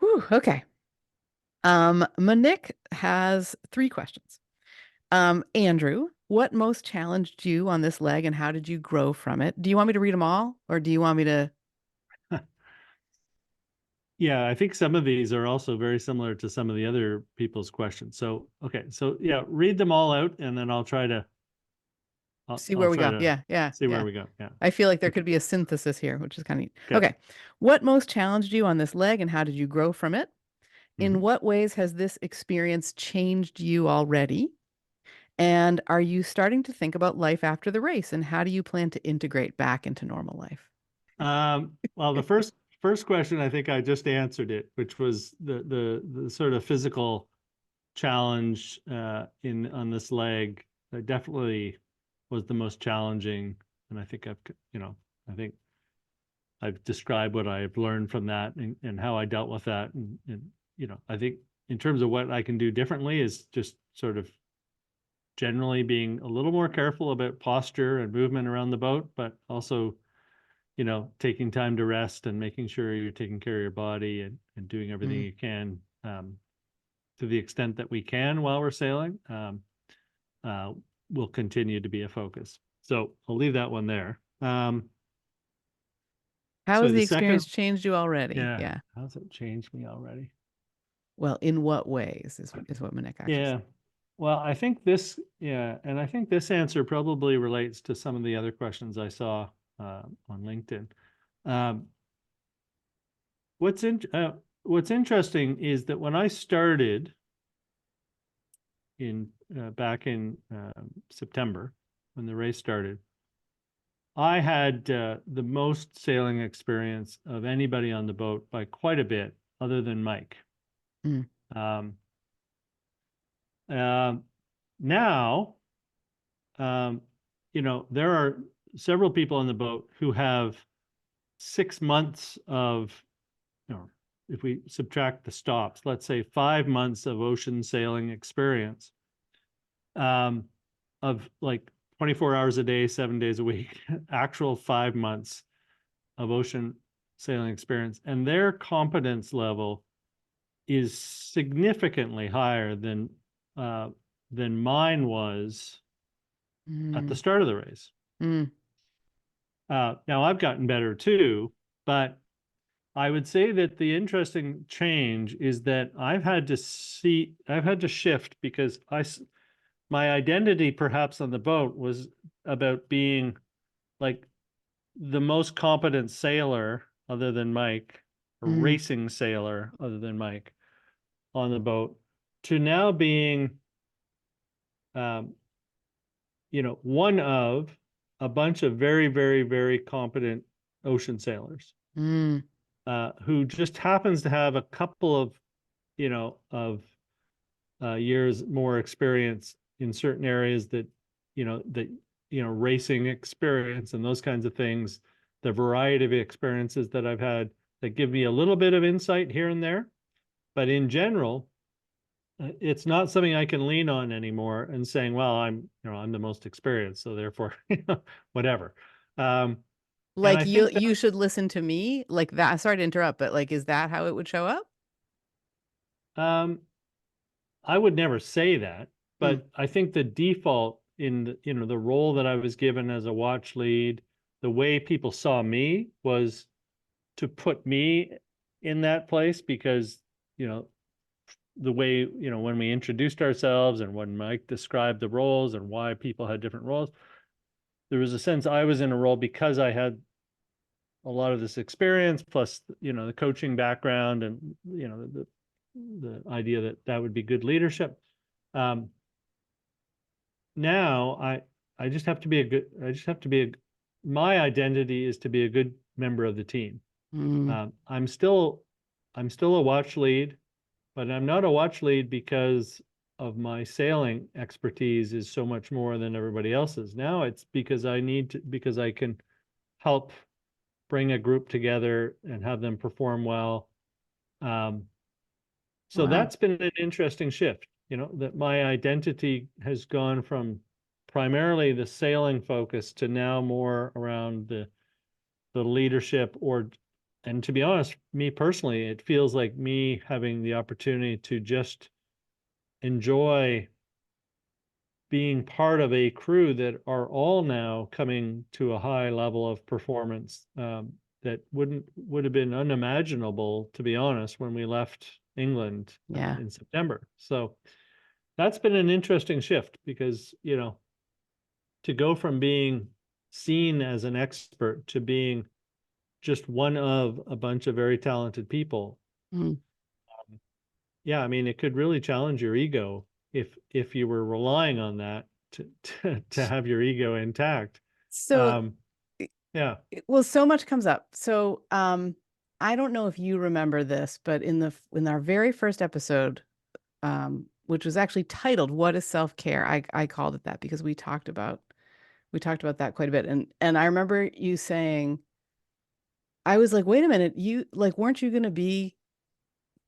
Whew, okay. Monique has three questions. Andrew, what most challenged you on this leg and how did you grow from it? Do you want me to read them all or do you want me to? Yeah, I think some of these are also very similar to some of the other people's questions. So, okay, so yeah, read them all out, and then See I'll where we try go. to Yeah, yeah, see where yeah. we go. Yeah. I feel like there Okay. could be a synthesis here, which is kind of neat. Okay. Okay. What most challenged you on this leg and how did you grow from it? In Mhm. what ways has this experience changed you already? And are you starting to think about life after the race and how do you plan to integrate back into normal life? Well, the first question, I think I just answered it, which was the sort of physical challenge in on this leg. Definitely was the most challenging, and I think I think I've described what I've learned from that and how I dealt with that. I think in terms of what I can do differently is just sort of generally being a little more careful about posture and movement around the boat, but also, taking time to rest and making sure you're taking care of your body and doing everything Mm. you can to the extent that we can while we're sailing uh, will continue to be a focus. So I'll leave that one there. How So has the the second, experience changed you already? yeah, Yeah. how's it changed me already? Well, in what ways is what Monique actually Yeah. said. Well, yeah, and I think this answer probably relates to some of the other questions I saw on LinkedIn. Um, what's in what's interesting is that when I started in back in September, when the race started, I had the most sailing experience of anybody on the boat by quite a bit, other than Mike. Mm. Um, uh, Now, um, there are several people on the boat who have 6 months of, if we subtract the stops, let's say 5 months of ocean sailing experience, um, of like 24 hours a day, 7 days a week, actual 5 months of ocean sailing experience. And their competence level is significantly higher uh, than mine was at the Mm. start of the race. Mm. Now I've gotten better too, but I would say that the interesting change is that I've had to shift because my identity perhaps on the boat was about being like the most competent sailor other than Mike, a Mm. racing sailor other than Mike on the boat, to now being, um, one of a bunch of very, very, very competent ocean sailors Mm. who just happens to have a couple of, of years more experience in certain areas racing experience and those kinds of things, the variety of experiences that I've had that give me a little bit of insight here and there. But in general, it's not something I can lean on anymore and saying, well, I'm the most experienced, so therefore, whatever. Um, and Like I think you should listen to me like that. Sorry to interrupt, but like, is that how it would show up? um, I would never say that, Mm. but I think the default in the role that I was given as a watch lead, the way people saw me was to put me in that place because, you know, the way, when we introduced ourselves and when Mike described the roles and why people had different roles, there was a sense I was in a role because I had a lot of this experience plus, the coaching background and, the idea that that would be good leadership. Um, Now I just have to be a good I just have to be a my identity is to be a good member of the team. Mm. Um, I'm still I'm still a watch lead, but I'm not a watch lead because of my sailing expertise is so much more than everybody else's. Now it's because I can help bring a group together and have them perform well. Um, so Wow. that's been an interesting shift, that my identity has gone from primarily the sailing focus to now more around the leadership or and to be honest, me personally, it feels like me having the opportunity to just enjoy being part of a crew that are all now coming to a high level of performance, that would have been unimaginable, to be honest, when we left England Yeah. in September. So that's been an interesting shift because, to go from being seen as an expert to being just one of a bunch of very talented people. Mm. Yeah, I mean, it could really challenge your ego if you were relying on that to have your ego intact. So, Um, yeah. well, so much comes up. So, I don't know if you remember this, but in our very first episode, which was actually titled "What is Self-Care?" I called it that because we talked about that quite a bit, and I remember you saying, I was like, wait a minute, you like weren't you going to be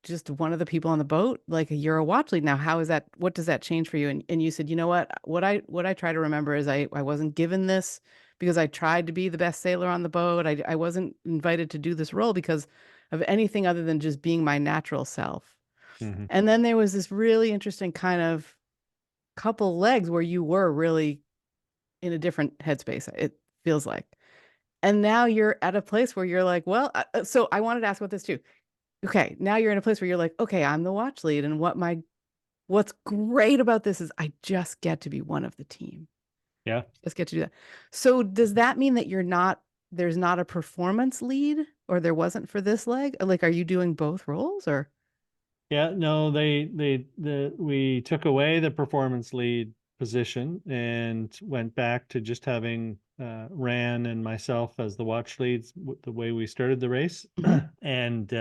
just one of the people on the boat? Like you're a watch lead now. How is that? What does that change for you? And you said, you know what? What I try to remember is I wasn't given this because I tried to be the best sailor on the boat. I wasn't invited to do this role because of anything other than just being my natural self. Hmm. And then there was this really interesting kind of couple legs where you were really in a different headspace, it feels like. And now you're at a place where you're like, well, so I wanted to ask about this too. Okay, now you're in a place where you're like, okay, I'm the watch lead, and what's great about this is I just get to be one of the team. Yeah. Just get to do that. So does that mean that there's not a performance lead, or there wasn't for this leg? Like, are you doing both roles or? Yeah, no, we took away the performance lead position and went back to just having Ran and myself as the watch leads, the way we started the race. Mhm. And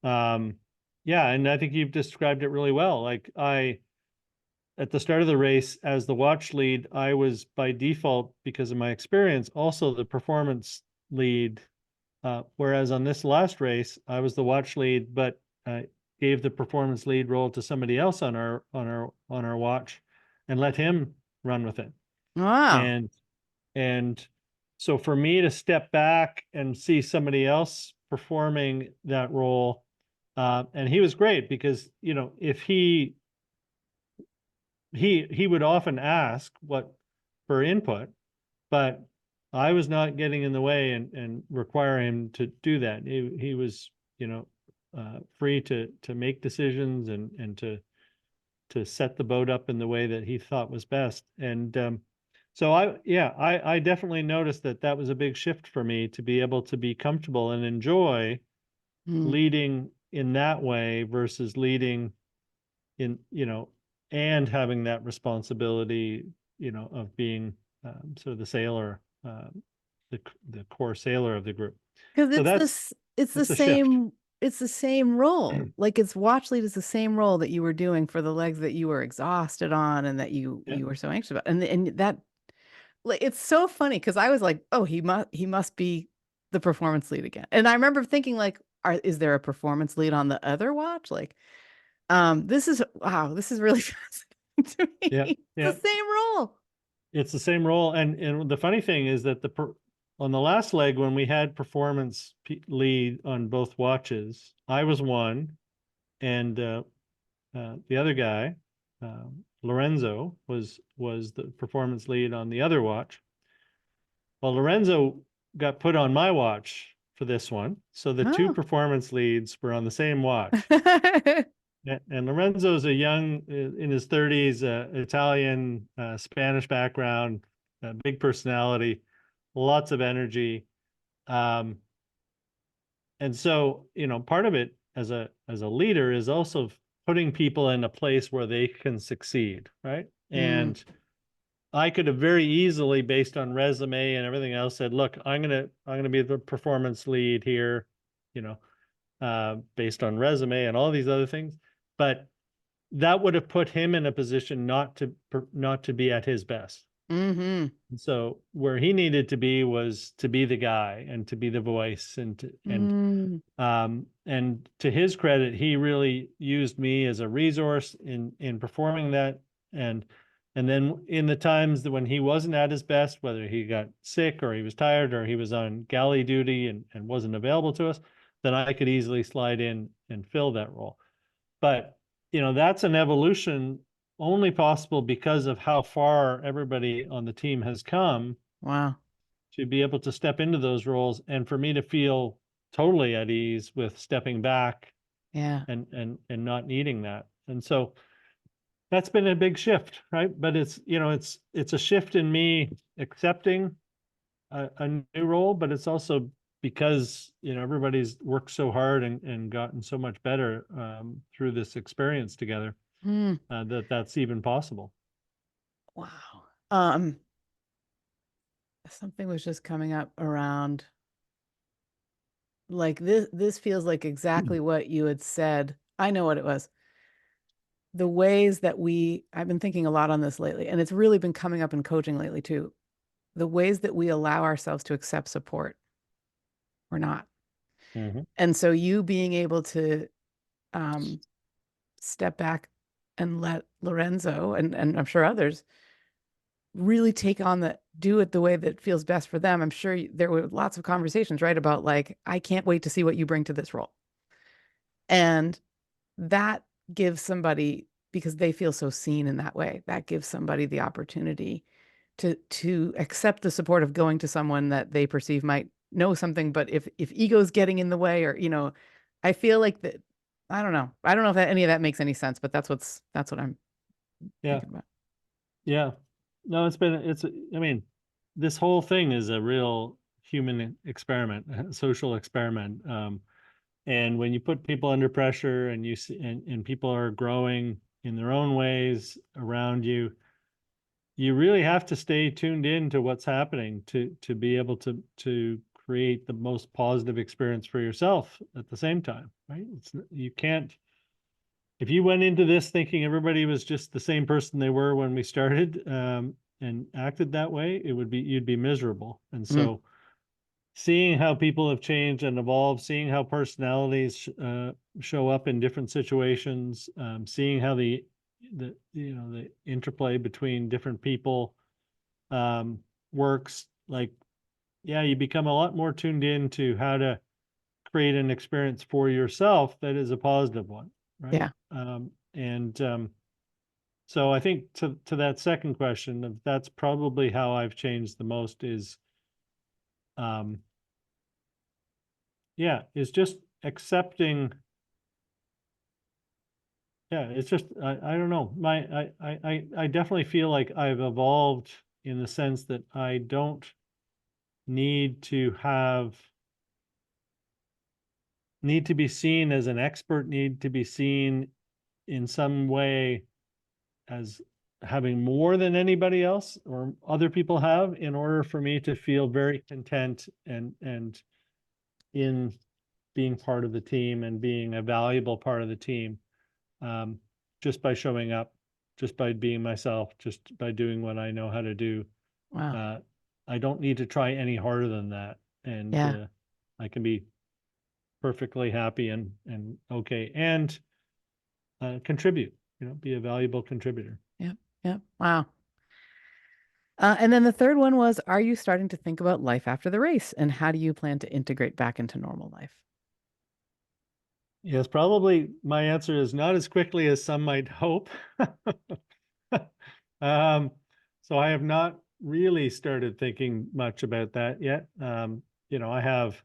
um, yeah, and I think you've described it really well. Like at the start of the race, as the watch lead, I was by default, because of my experience, also the performance lead. Whereas on this last race, I was the watch lead, but gave the performance lead role to somebody else on our watch, and let him run with it. Wow. And and so for me to step back and see somebody else performing that role, and he was great because if he would often ask what for input, but I was not getting in the way and require him to do that. He was, free to make decisions and to set the boat up in the way that he thought was best. And so I definitely noticed that was a big shift for me to be able to be comfortable and enjoy Mm. leading in that way versus leading in, and having that responsibility, of being sort of the sailor, the the core sailor of the group. Because So it's the that's a shift. same role. Like it's watch lead is the same role that you were doing for the legs that you were exhausted on and that you Yeah, you were so anxious about. And that like it's so funny because I was like, oh, he must be the performance lead again. And I remember thinking like, is there a performance lead on the other watch? Like, this is wow, this is really fascinating to yeah, me. yeah. It's the same role. It's the same role, and the funny thing is that on the last leg when we had performance lead on both watches, I was one, and the other guy, Lorenzo, was the performance lead on the other watch. Well, Lorenzo got put on my watch for this one, so the two Oh. performance leads were on the same watch. And Lorenzo's a young, in his 30s, Italian, Spanish background, big personality, lots of energy. Um, and so, part of it as a leader is also putting people in a place where they can succeed, right? Mm, And I could have very easily, based on resume and everything else, said, "Look, I'm gonna be the performance lead here," based on resume and all these other things. But that would have put him in a position not to be at his best. mm-hmm. So where he needed to be was to be the guy and to be the voice Mm. and to his credit, he really used me as a resource in performing that. And And then in the times that when he wasn't at his best, whether he got sick or he was tired or he was on galley duty and wasn't available to us, then I could easily slide in and fill that role. But, that's an evolution only possible because of how far everybody on the team has come Wow. to be able to step into those roles and for me to feel totally at ease with stepping back Yeah. and not needing that. And so that's been a big shift, right? But it's a shift in me accepting a new role, but it's also because everybody's worked so hard and gotten so much better through this experience together Hmm. that's even possible. Wow. Um, Something was just coming up around like this feels like exactly what you had said. I know what it was. The ways that I've been thinking a lot on this lately, and it's really been coming up in coaching lately too. The ways that we allow ourselves to accept support or not. Mhm. And so you being able to um, step back and let Lorenzo and I'm sure others really take on do it the way that feels best for them. I'm sure there were lots of conversations, right? About like, I can't wait to see what you bring to this role. And that gives somebody, because they feel so seen in that way, that gives somebody the opportunity to accept the support of going to someone that they perceive might know something, but if ego's getting in the way, or I feel like that. I don't know if any of that makes any sense, but that's what I'm Yeah. thinking about. Yeah. No, I mean, this whole thing is a real human experiment, a social experiment. And when you put people under pressure and you see, and people are growing in their own ways around you, you really have to stay tuned in to what's happening to be able to create the most positive experience for yourself at the same time, right? You can't, if you went into this thinking everybody was just the same person they were when we started, and acted that way, you'd be miserable. And Mm, so seeing how people have changed and evolved, seeing how personalities show up in different situations, seeing how the interplay between different people um, works. Like, yeah, you become a lot more tuned in to how to create an experience for yourself that is a positive one, right? yeah, And so I think to that second question, that's probably how I've changed the most is um, yeah, is just accepting. Yeah, it's just I don't know. I definitely feel like I've evolved in the sense that I don't need to need to be seen as an expert, need to be seen in some way as having more than anybody else or other people have in order for me to feel very content and in being part of the team and being a valuable part of the team, um, just by showing up, just by being myself, just by doing what I know how to do. wow, Uh, I don't need to try any harder than that, and yeah, I can be perfectly happy and okay and contribute. Be a valuable contributor. yeah, yeah, wow. And then the third one was, are you starting to think about life after the race, and how do you plan to integrate back into normal life? Yes, probably my answer is not as quickly as some might hope. Um, so I have not really started thinking much about that yet. I have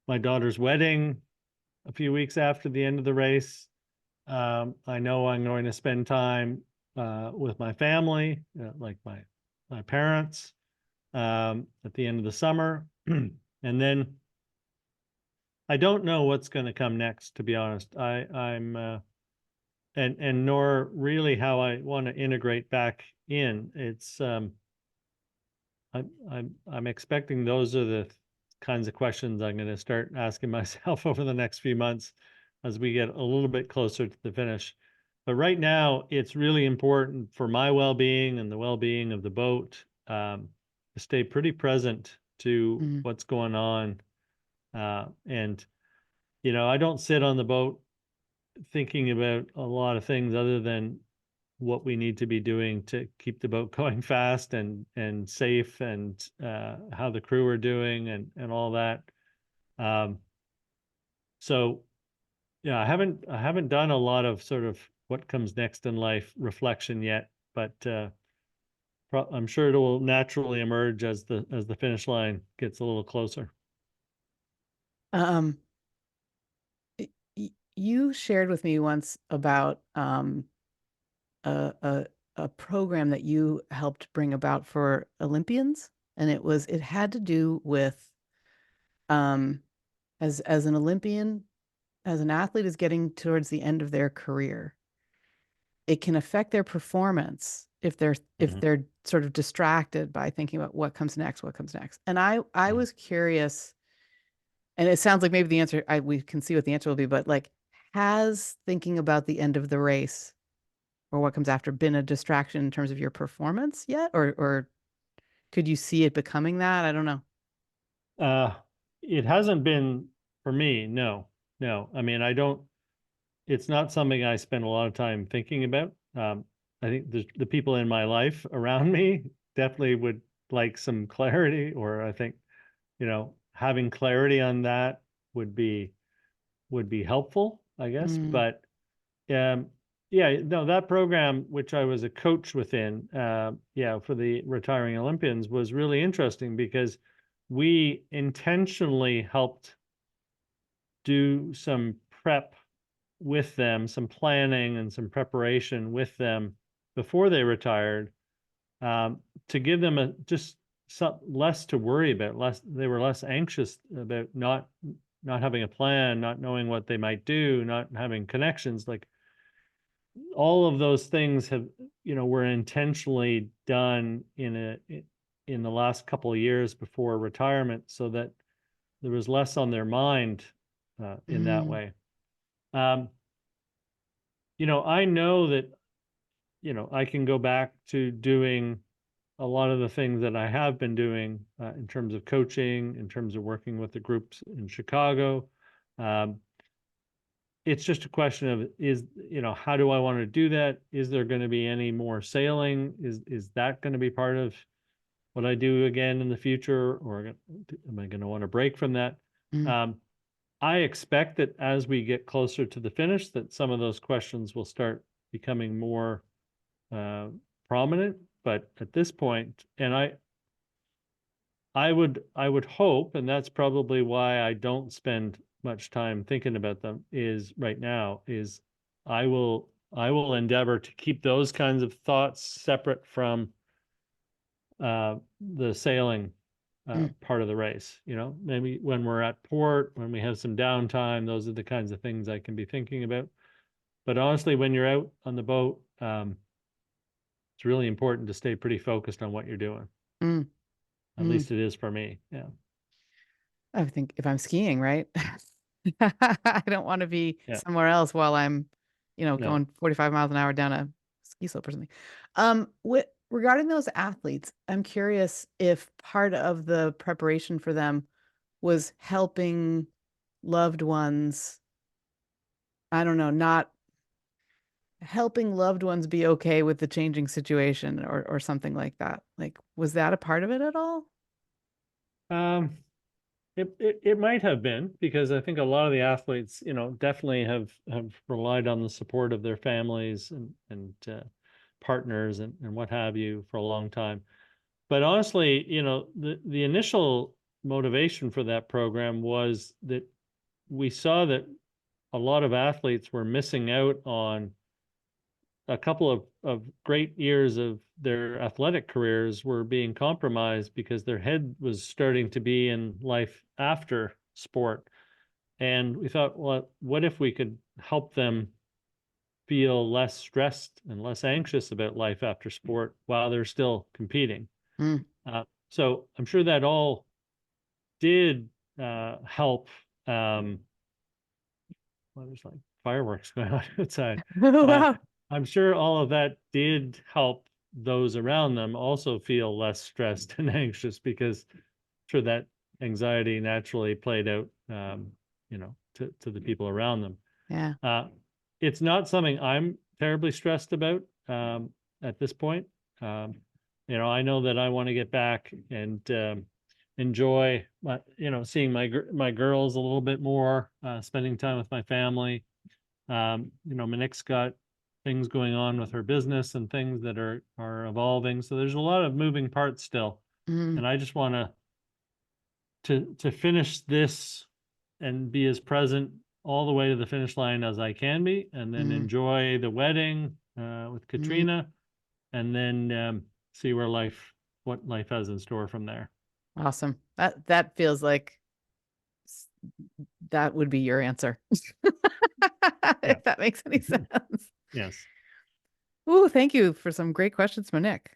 my daughter's wedding a few weeks after the end of the race. I know I'm going to spend time with my family, like my parents, at the end of the summer, and then I don't know what's going to come next. To be honest, I'm and nor really how I want to integrate back in. It's I'm expecting those are the kinds of questions I'm going to start asking myself over the next few months as we get a little bit closer to the finish. But right now, it's really important for my well-being and the well-being of the boat, to stay pretty present to Mm, what's going on. And I don't sit on the boat thinking about a lot of things other than what we need to be doing to keep the boat going fast and safe, and how the crew are doing, and all that. Um, so yeah, I haven't done a lot of sort of what comes next in life reflection yet, but I'm sure it will naturally emerge as the finish line gets a little closer. Um, you shared with me once about a, a a program that you helped bring about for Olympians, and it had to do with um as an Olympian, as an athlete is getting towards the end of their career, it can affect their performance if Mhm. they're sort of distracted by thinking about what comes next, what comes next. And I Mhm. was curious, and it sounds like maybe the answer we can see what the answer will be, but like, has thinking about the end of the race or what comes after been a distraction in terms of your performance yet? Or could you see it becoming that? I don't know. Uh, it hasn't been for me. No, no. I mean, I don't. It's not something I spend a lot of time thinking about. I think the people in my life around me definitely would like some clarity, or I think, having clarity on that would be helpful, I guess. Mm, But um, yeah, no, that program, which I was a coach within, yeah, for the retiring Olympians, was really interesting because we intentionally helped do some prep with them, some planning and some preparation with them before they retired, to give them just some less to worry about. Less, they were less anxious about not having a plan, not knowing what they might do, not having connections. Like, all of those things were intentionally done in the last couple of years before retirement, so that there was less on their mind in that mm, way. Um, I know that, I can go back to doing a lot of the things that I have been doing in terms of coaching, in terms of working with the groups in Chicago. Um, it's just a question of, how do I want to do that? Is there going to be any more sailing? Is that going to be part of what I do again in the future, or am I going to want to break from that? mm, Um, I expect that as we get closer to the finish, that some of those questions will start becoming more uh, prominent. But at this point, and I would hope, and that's probably why I don't spend much time thinking about them, is right now is I will endeavor to keep those kinds of thoughts separate from the sailing mm, part of the race. Maybe when we're at port, when we have some downtime, those are the kinds of things I can be thinking about. But honestly, when you're out on the boat, it's really important to stay pretty focused on what you're doing. mm, At mm. least it is for me. Yeah. I think if I'm skiing, right? I don't want to be Yeah. somewhere else while I'm, No. going 45 miles an hour down a ski slope or something. Regarding those athletes, I'm curious if part of the preparation for them was helping loved ones, I don't know, not helping loved ones be okay with the changing situation or something like that. Like, was that a part of it at all? Um, it might have been, because I think a lot of the athletes, definitely have relied on the support of their families and partners and what have you for a long time. But honestly, the initial motivation for that program was that we saw that a lot of athletes were missing out on a couple of great years of their athletic careers, were being compromised because their head was starting to be in life after sport. And we thought, well, what if we could help them feel less stressed and less anxious about life after sport while they're still competing? Mm. So I'm sure that all did help. Well, there's like fireworks going on outside. Uh, Wow. I'm sure all of that did help those around them also feel less stressed and anxious, because I'm sure that anxiety naturally played out, to the people around them. Yeah. Uh, it's not something I'm terribly stressed about. at this point. I know that I want to get back and enjoy seeing my girls a little bit more, spending time with my family. Monique's got things going on with her business and things that are evolving. So there's a lot of moving parts still. Mm, And I just want to finish this and be as present all the way to the finish line as I can be, and then mm, enjoy the wedding with mm. Katrina, and then see what life has in store from there. Awesome. That feels like s- that would be your answer. Yeah. If that makes any sense. Yes. Ooh, thank you for some great questions, Monique.